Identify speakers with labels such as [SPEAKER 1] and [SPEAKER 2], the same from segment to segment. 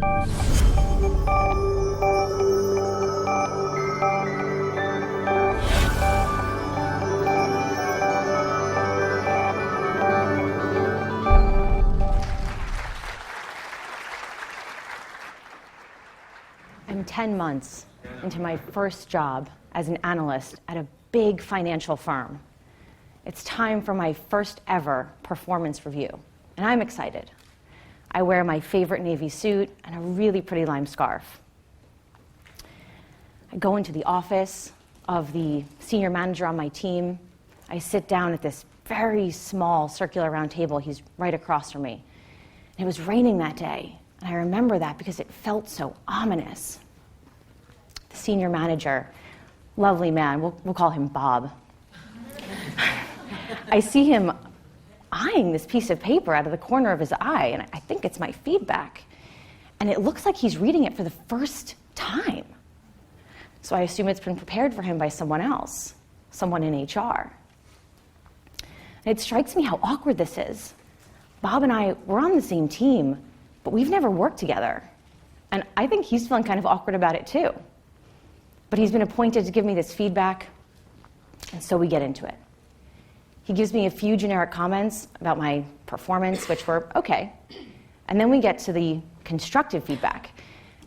[SPEAKER 1] I'm 10 months into my first job as an analyst at a big financial firm. It's time for my first ever performance review, and I'm excited. I wear my favorite navy suit and a really pretty lime scarf. I go into the office of the senior manager on my team. I sit down at this very small circular round table. He's right across from me. And it was raining that day, and I remember that because it felt so ominous. The senior manager, lovely man, we'll call him Bob. I see him eyeing this piece of paper out of the corner of his eye, and I think it's my feedback. And it looks like he's reading it for the first time. So I assume it's been prepared for him by someone else, someone in HR. And it strikes me how awkward this is. Bob and I, we're on the same team, but we've never worked together. And I think he's feeling kind of awkward about it too. But he's been appointed to give me this feedback, and so we get into it. He gives me a few generic comments about my performance, which were okay. And then we get to the constructive feedback.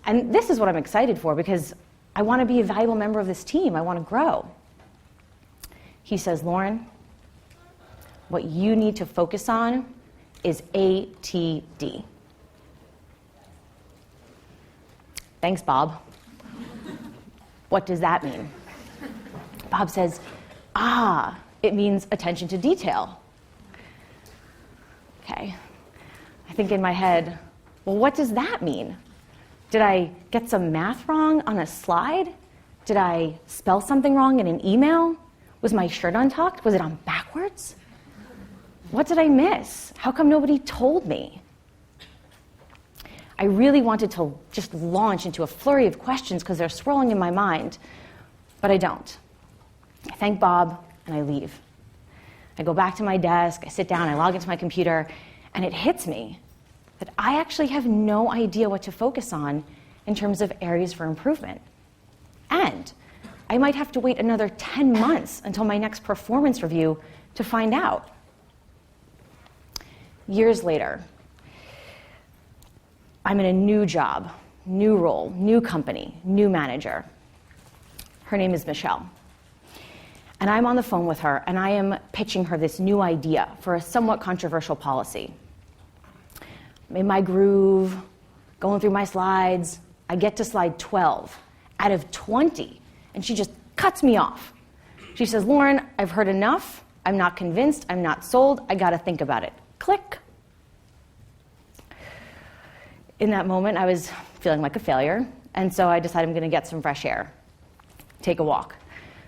[SPEAKER 1] And this is what I'm excited for, because I want to be a valuable member of this team. I want to grow. He says, Lauren, what you need to focus on is ATD. Thanks, Bob. What does that mean? Bob says, it means attention to detail. Okay. I think in my head, well, what does that mean? Did I get some math wrong on a slide? Did I spell something wrong in an email? Was my shirt untucked? Was it on backwards? What did I miss? How come nobody told me? I really wanted to just launch into a flurry of questions because they're swirling in my mind, but I don't. I thank Bob and I leave. I go back to my desk, I sit down, I log into my computer, and it hits me that I actually have no idea what to focus on in terms of areas for improvement. And I might have to wait another 10 months until my next performance review to find out. Years later, I'm in a new job, new role, new company, new manager. Her name is Michelle. And I'm on the phone with her, and I am pitching her this new idea for a somewhat controversial policy. I'm in my groove, going through my slides. I get to slide 12 out of 20, and she just cuts me off. She says, Lauren, I've heard enough. I'm not convinced. I'm not sold. I got to think about it. Click. In that moment, I was feeling like a failure, and so I decided I'm going to get some fresh air, take a walk.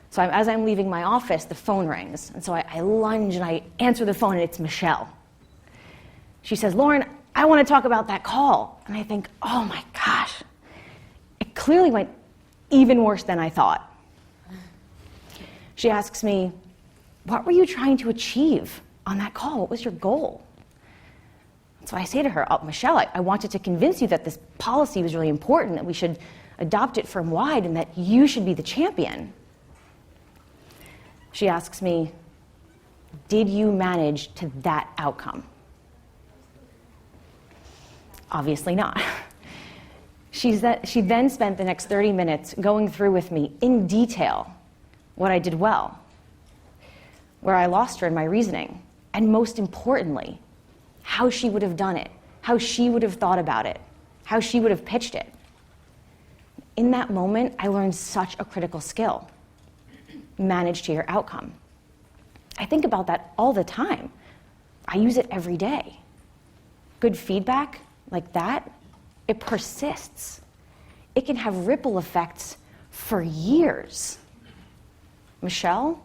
[SPEAKER 1] So as I'm leaving my office, the phone rings, and so I lunge and I answer the phone, and it's Michelle. She says, Lauren, I want to talk about that call. And I think, oh my gosh, it clearly went even worse than I thought. She asks me, what were you trying to achieve on that call? What was your goal? So I say to her, Michelle, I wanted to convince you that this policy was really important, that we should adopt it firm-wide, and that you should be the champion. She asks me, did you manage to that outcome? Obviously not. She then spent the next 30 minutes going through with me in detail what I did well, where I lost her in my reasoning, and most importantly, how she would have done it, how she would have thought about it, how she would have pitched it. In that moment, I learned such a critical skill. Manage to your outcome. I think about that all the time. I use it every day. Good feedback like that, it persists. It can have ripple effects for years. Michelle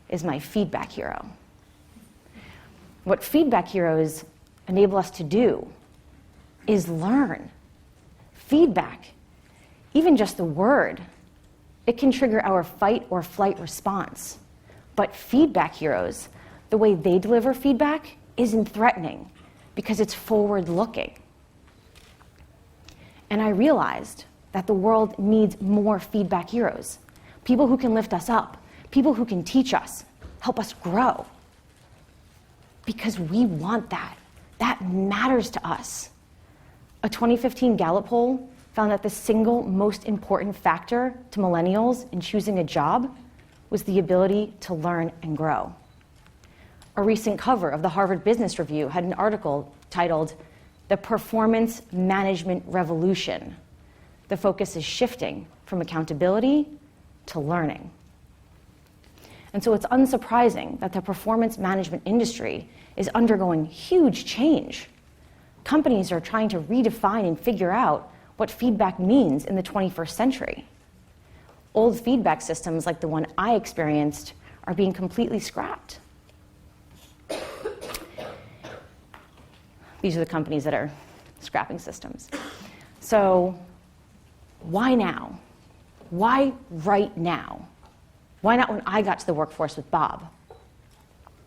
[SPEAKER 1] is my feedback hero. What feedback heroes enable us to do is learn. Feedback, even just the word, it can trigger our fight or flight response. But feedback heroes, the way they deliver feedback isn't threatening because it's forward-looking. And I realized that the world needs more feedback heroes, people who can lift us up, people who can teach us, help us grow. Because we want that. That matters to us. A 2015 Gallup poll found that the single most important factor to millennials in choosing a job was the ability to learn and grow. A recent cover of the Harvard Business Review had an article titled, "The Performance Management Revolution." The focus is shifting from accountability to learning. And so it's unsurprising that the performance management industry is undergoing huge change. Companies are trying to redefine and figure out what feedback means in the 21st century. Old feedback systems like the one I experienced are being completely scrapped. These are the companies that are scrapping systems. So why now? Why right now? Why not when I got to the workforce with Bob?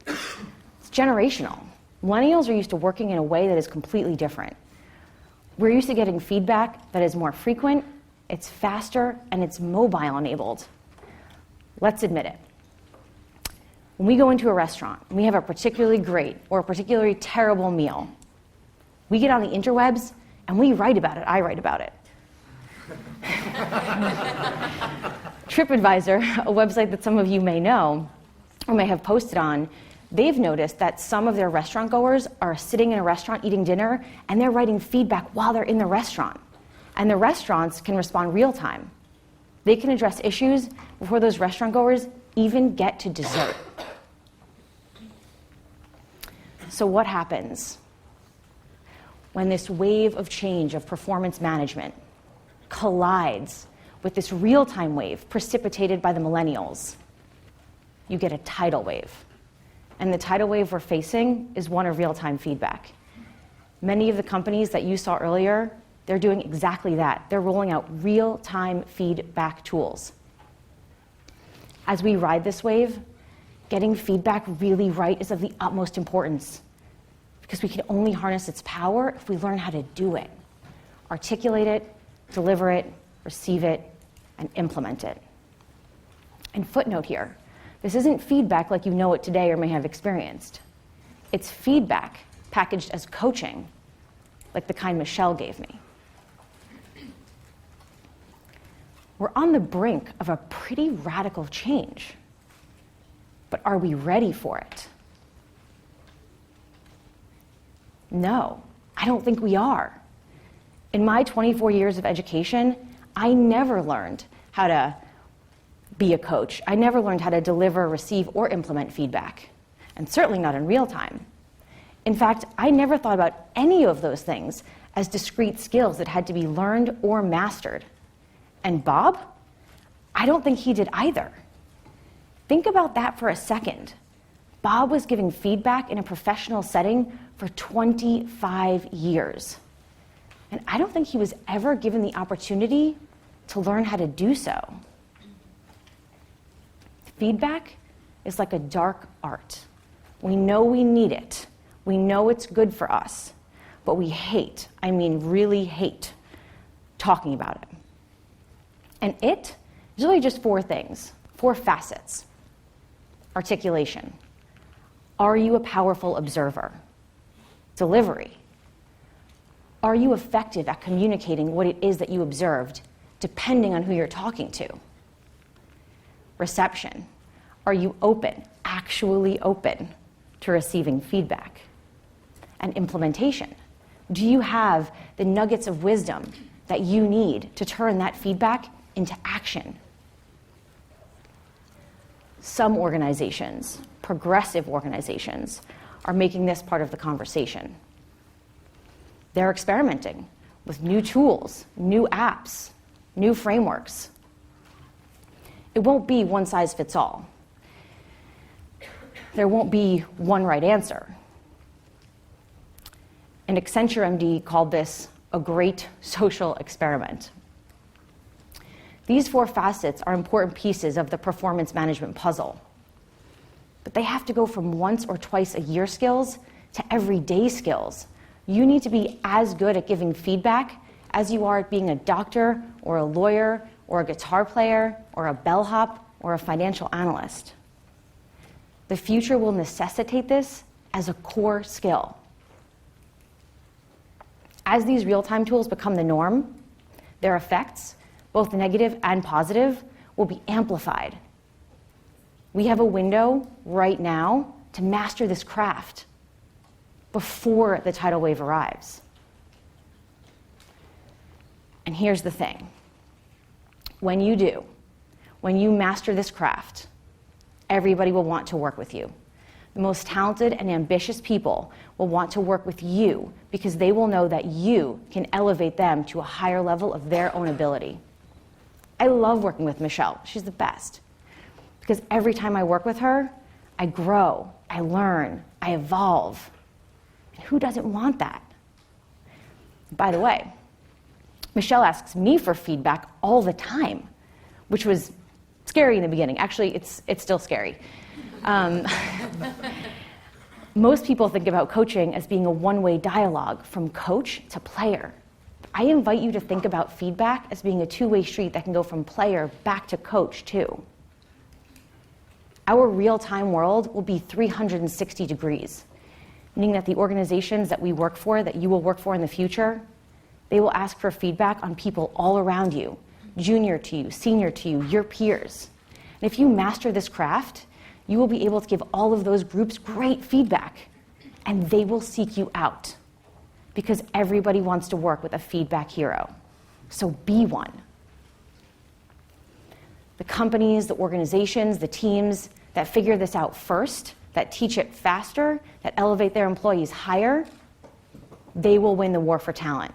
[SPEAKER 1] It's generational. Millennials are used to working in a way that is completely different. We're used to getting feedback that is more frequent, it's faster, and it's mobile enabled. Let's admit it. When we go into a restaurant and we have a particularly great or a particularly terrible meal, we get on the interwebs and we write about it. I write about it. TripAdvisor, a website that some of you may know or may have posted on, they've noticed that some of their restaurant goers are sitting in a restaurant eating dinner and they're writing feedback while they're in the restaurant. And the restaurants can respond real time. They can address issues before those restaurant goers even get to dessert. So what happens when this wave of change of performance management collides with this real-time wave precipitated by the millennials? You get a tidal wave. And the tidal wave we're facing is one of real-time feedback. Many of the companies that you saw earlier, they're doing exactly that. They're rolling out real-time feedback tools. As we ride this wave, getting feedback really right is of the utmost importance, because we can only harness its power if we learn how to do it, articulate it, deliver it, receive it, and implement it. And footnote here, this isn't feedback like you know it today or may have experienced. It's feedback packaged as coaching, like the kind Michelle gave me. We're on the brink of a pretty radical change, but are we ready for it? No, I don't think we are. In my 24 years of education, I never learned how to be a coach. I never learned how to deliver, receive, or implement feedback, and certainly not in real time. In fact, I never thought about any of those things as discrete skills that had to be learned or mastered. And Bob? I don't think he did either. Think about that for a second. Bob was giving feedback in a professional setting for 25 years. And I don't think he was ever given the opportunity to learn how to do so. Feedback is like a dark art. We know we need it. We know it's good for us. But we hate, I mean really hate, talking about it. And it is really just four things, four facets. Articulation. Are you a powerful observer? Delivery. Are you effective at communicating what it is that you observed, depending on who you're talking to? Reception. Are you open, actually open, to receiving feedback? And implementation. Do you have the nuggets of wisdom that you need to turn that feedback into action? Some organizations, progressive organizations, are making this part of the conversation. They're experimenting with new tools, new apps, new frameworks. It won't be one size fits all. There won't be one right answer. An Accenture MD called this a great social experiment. These four facets are important pieces of the performance management puzzle. But they have to go from once or twice a year skills to everyday skills. You need to be as good at giving feedback as you are at being a doctor or a lawyer or a guitar player or a bellhop or a financial analyst. The future will necessitate this as a core skill. As these real-time tools become the norm, their effects, both negative and positive, will be amplified. We have a window right now to master this craft before the tidal wave arrives. And here's the thing. When you do, when you master this craft, everybody will want to work with you. The most talented and ambitious people will want to work with you because they will know that you can elevate them to a higher level of their own ability. I love working with Michelle. She's the best. Because every time I work with her, I grow, I learn, I evolve. And who doesn't want that? By the way, Michelle asks me for feedback all the time, which was scary in the beginning. Actually, it's still scary. Most people think about coaching as being a one-way dialogue from coach to player. I invite you to think about feedback as being a two-way street that can go from player back to coach too. Our real-time world will be 360 degrees, meaning that the organizations that we work for, that you will work for in the future, they will ask for feedback on people all around you, junior to you, senior to you, your peers. And if you master this craft, you will be able to give all of those groups great feedback, and they will seek you out because everybody wants to work with a feedback hero. So be one. The companies, the organizations, the teams that figure this out first, that teach it faster, that elevate their employees higher, they will win the war for talent.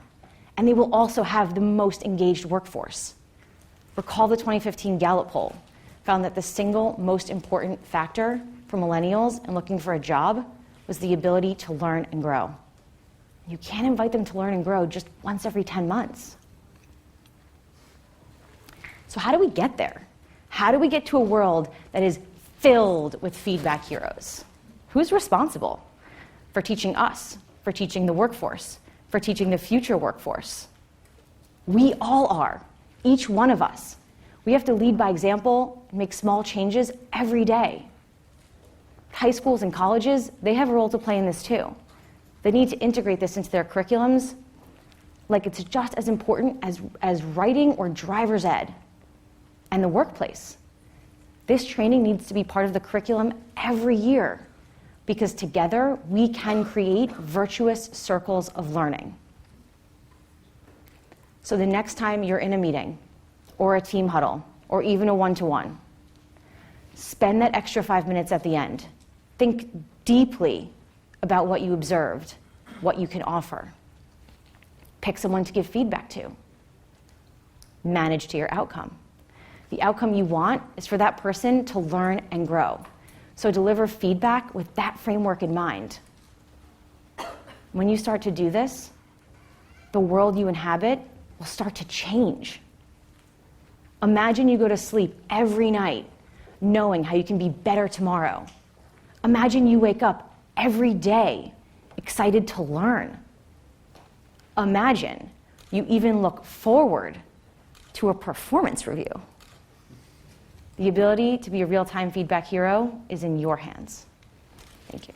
[SPEAKER 1] And they will also have the most engaged workforce. Recall the 2015 Gallup poll found that the single most important factor for millennials in looking for a job was the ability to learn and grow. You can't invite them to learn and grow just once every 10 months. So how do we get there? How do we get to a world that is filled with feedback heroes? Who's responsible for teaching us, for teaching the workforce, for teaching the future workforce? We all are, each one of us. We have to lead by example and make small changes every day. High schools and colleges, they have a role to play in this too. They need to integrate this into their curriculums like it's just as important as writing or driver's ed. And the workplace. This training needs to be part of the curriculum every year because together we can create virtuous circles of learning. So the next time you're in a meeting or a team huddle or even a one-to-one, spend that extra 5 minutes at the end. Think deeply about what you observed, what you can offer. Pick someone to give feedback to. Manage to your outcome. The outcome you want is for that person to learn and grow. So deliver feedback with that framework in mind. When you start to do this, the world you inhabit will start to change. Imagine you go to sleep every night knowing how you can be better tomorrow. Imagine you wake up every day excited to learn. Imagine you even look forward to a performance review. The ability to be a real-time feedback hero is in your hands. Thank you.